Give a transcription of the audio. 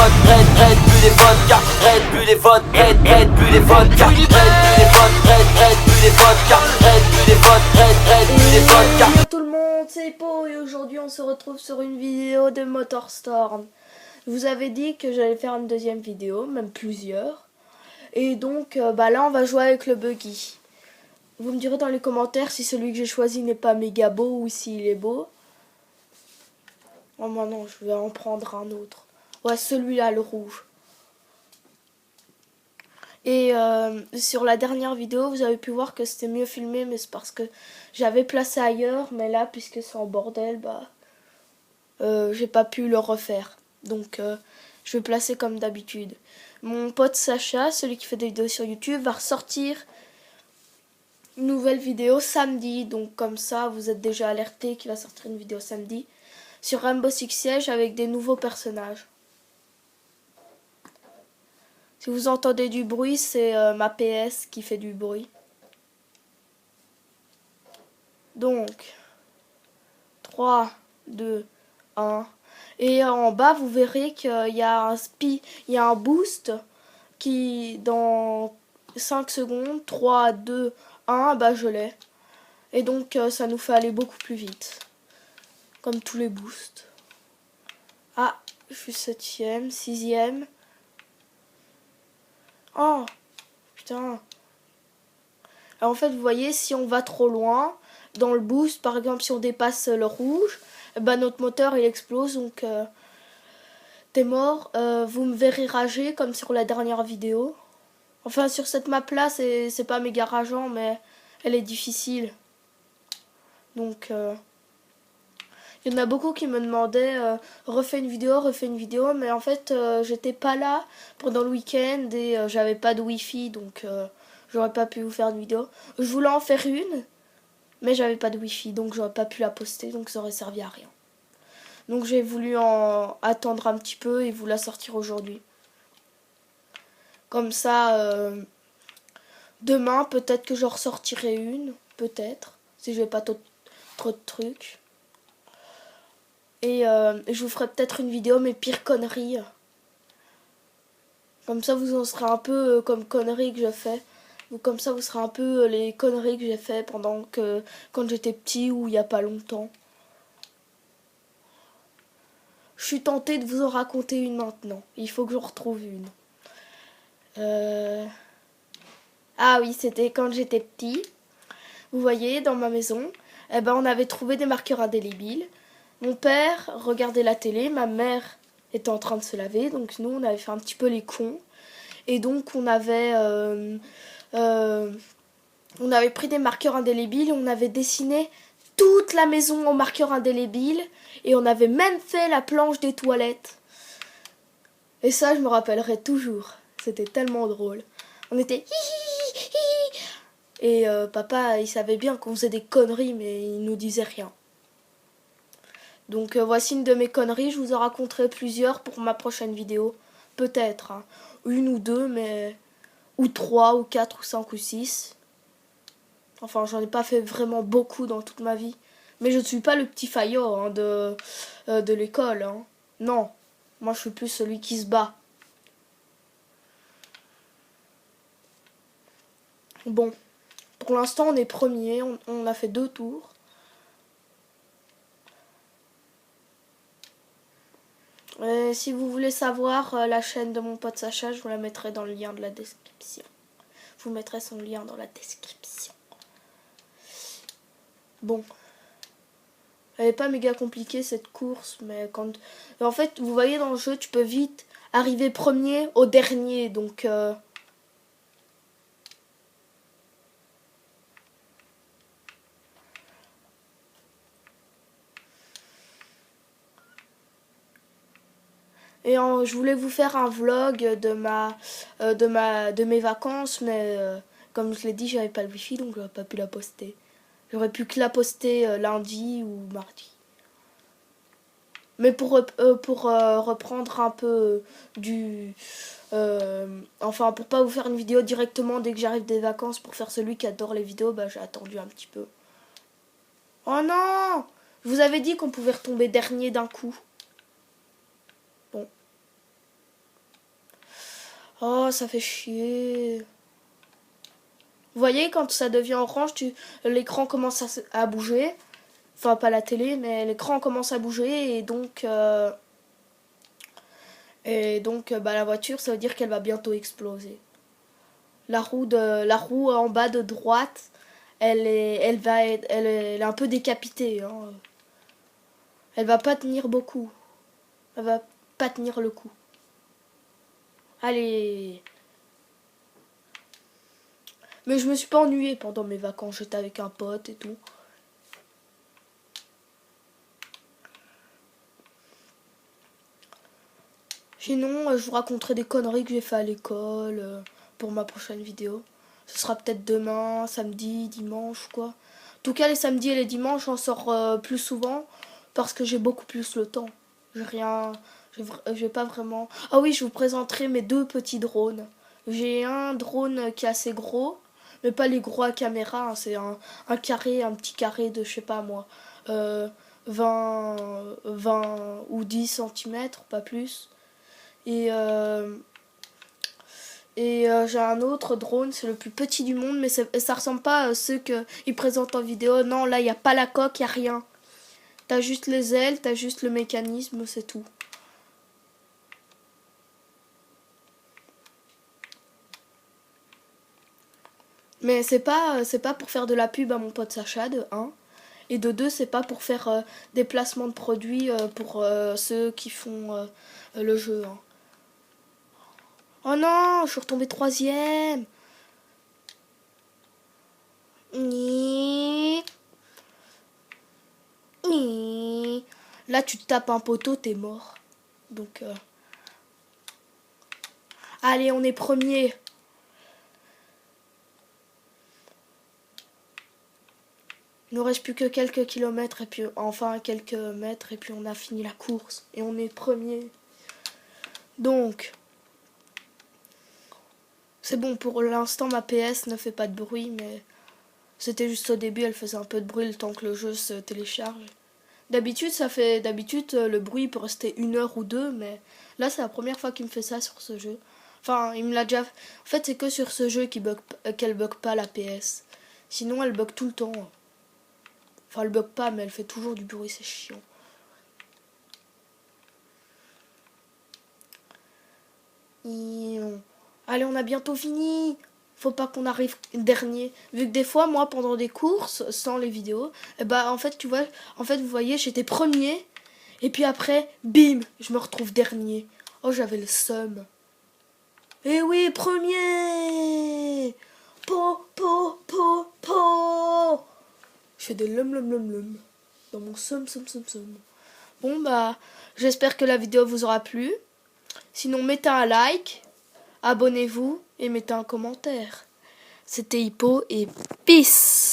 votes, Red Bull et vodka, Red Bull et votes, Red Bull et vodka, Red Bull et votes, Red Bull et vodka, Red Bull et votes, Red Bull et vodka. Bonjour tout le monde, c'est Po et aujourd'hui on se retrouve sur une vidéo de MotorStorm. Je vous avais dit que j'allais faire une deuxième vidéo, même plusieurs. Et donc là on va jouer avec le buggy. Vous me direz dans les commentaires si celui que j'ai choisi n'est pas méga beau ou s'il est beau. Oh non, je vais en prendre un autre. Ouais, celui-là, le rouge. Et sur la dernière vidéo, vous avez pu voir que c'était mieux filmé, mais c'est parce que j'avais placé ailleurs. Mais là, puisque c'est en bordel, j'ai pas pu le refaire. Donc, je vais placer comme d'habitude. Mon pote Sacha, celui qui fait des vidéos sur YouTube, va ressortir une nouvelle vidéo samedi. Donc, comme ça, vous êtes déjà alerté qu'il va sortir une vidéo samedi sur Rainbow Six Siege avec des nouveaux personnages. Si vous entendez du bruit, c'est ma PS qui fait du bruit. Donc, 3, 2, 1. Et en bas, vous verrez qu'il y a un boost qui, dans 5 secondes, 3, 2, 1, je l'ai. Et donc, ça nous fait aller beaucoup plus vite. Comme tous les boosts. Ah, je suis 7ème, 6ème. Oh, putain. Alors, en fait, vous voyez, si on va trop loin, dans le boost, par exemple, si on dépasse le rouge, notre moteur, il explose, donc t'es mort. Vous me verrez rager, comme sur la dernière vidéo. Enfin, sur cette map-là, c'est pas méga rageant, mais elle est difficile. Donc, il y en a beaucoup qui me demandaient refais une vidéo, mais en fait j'étais pas là pendant le week-end et j'avais pas de wifi, donc j'aurais pas pu vous faire une vidéo. Je voulais en faire une, mais j'avais pas de wifi, donc j'aurais pas pu la poster, donc ça aurait servi à rien. Donc j'ai voulu attendre un petit peu et vous la sortir aujourd'hui. Comme ça, demain peut-être que j'en ressortirai une, peut-être, si j'ai pas trop de trucs. Et je vous ferai peut-être une vidéo mes pires conneries. Comme ça vous en serez un peu comme conneries que je fais. Ou comme ça vous serez un peu les conneries que j'ai fait quand j'étais petit ou il n'y a pas longtemps. Je suis tentée de vous en raconter une maintenant. Il faut que je retrouve une. Ah oui, c'était quand j'étais petit. Vous voyez, dans ma maison, on avait trouvé des marqueurs indélébiles. Mon père regardait la télé, ma mère était en train de se laver, donc nous on avait fait un petit peu les cons. Et donc on avait pris des marqueurs indélébiles et on avait dessiné toute la maison en marqueurs indélébiles et on avait même fait la planche des toilettes. Et ça je me rappellerai toujours, c'était tellement drôle. On était hi hi hi. Et papa il savait bien qu'on faisait des conneries mais il nous disait rien. Donc voici une de mes conneries, je vous en raconterai plusieurs pour ma prochaine vidéo. Peut-être, hein. Une ou deux, mais... ou 3, ou 4, ou 5, ou 6. Enfin, j'en ai pas fait vraiment beaucoup dans toute ma vie. Mais je ne suis pas le petit faillot hein, de l'école. Hein. Non, moi je suis plus celui qui se bat. Bon, pour l'instant on est premier, on a fait 2 tours. Si vous voulez savoir la chaîne de mon pote Sacha, je vous la mettrai dans le lien de la description. Je vous mettrai son lien dans la description. Bon. Elle n'est pas méga compliquée cette course, mais quand... En fait, vous voyez dans le jeu, tu peux vite arriver premier au dernier, donc... Et je voulais vous faire un vlog de mes vacances, mais comme je l'ai dit, j'avais pas le wifi, donc j'aurais pas pu la poster. J'aurais pu que la poster lundi ou mardi. Mais pour reprendre un peu enfin, pour pas vous faire une vidéo directement dès que j'arrive des vacances, pour faire celui qui adore les vidéos, j'ai attendu un petit peu. Oh non! Je vous avais dit qu'on pouvait retomber dernier d'un coup. Bon. Oh, ça fait chier. Vous voyez, quand ça devient orange, l'écran commence à bouger. Enfin, pas la télé, mais l'écran commence à bouger et donc... la voiture, ça veut dire qu'elle va bientôt exploser. La roue en bas de droite, elle est un peu décapitée. Hein. Elle va pas tenir beaucoup. Elle va pas tenir le coup. Allez. Mais je me suis pas ennuyée pendant mes vacances. J'étais avec un pote et tout. Sinon, je vous raconterai des conneries que j'ai fait à l'école pour ma prochaine vidéo. Ce sera peut-être demain, samedi, dimanche, quoi. En tout cas, les samedis et les dimanches, j'en sors plus souvent parce que j'ai beaucoup plus le temps. J'ai pas vraiment... Ah oui, je vous présenterai mes 2 petits drones. J'ai un drone qui est assez gros, mais pas les gros à caméra. Hein. C'est un petit carré de, je sais pas moi, 20 ou 10 centimètres, pas plus. Et j'ai un autre drone, c'est le plus petit du monde, mais ça ressemble pas à ceux qu'ils présentent en vidéo. Non, là, il n'y a pas la coque, il n'y a rien. T'as juste les ailes, t'as juste le mécanisme, c'est tout. Mais c'est pas pour faire de la pub à mon pote Sacha, de 1. Et de 2, c'est pas pour faire des placements de produits pour ceux qui font le jeu. Hein. Oh non, je suis retombée 3e. Là, tu te tapes un poteau, t'es mort. Donc, allez, on est premier. Il nous reste plus que quelques kilomètres et puis enfin quelques mètres et puis on a fini la course et on est premier. Donc, c'est bon, pour l'instant ma PS ne fait pas de bruit, mais c'était juste au début, elle faisait un peu de bruit le temps que le jeu se télécharge. D'habitude, le bruit peut rester 1 heure ou 2, mais là c'est la première fois qu'il me fait ça sur ce jeu. Enfin, il me l'a déjà... En fait, c'est que sur ce jeu qu'elle bug pas la PS. Sinon, elle bug tout le temps. Enfin, elle bug pas, mais elle fait toujours du bruit, c'est chiant. Allez, on a bientôt fini. Faut pas qu'on arrive dernier. Vu que des fois, moi, pendant des courses, sans les vidéos, en fait, vous voyez, j'étais premier. Et puis après, bim, je me retrouve dernier. Oh, j'avais le seum. Eh oui, premier. Po. Je fais des lum dans mon seum. Bon, j'espère que la vidéo vous aura plu. Sinon, mettez un like, abonnez-vous et mettez un commentaire. C'était Hippo et peace!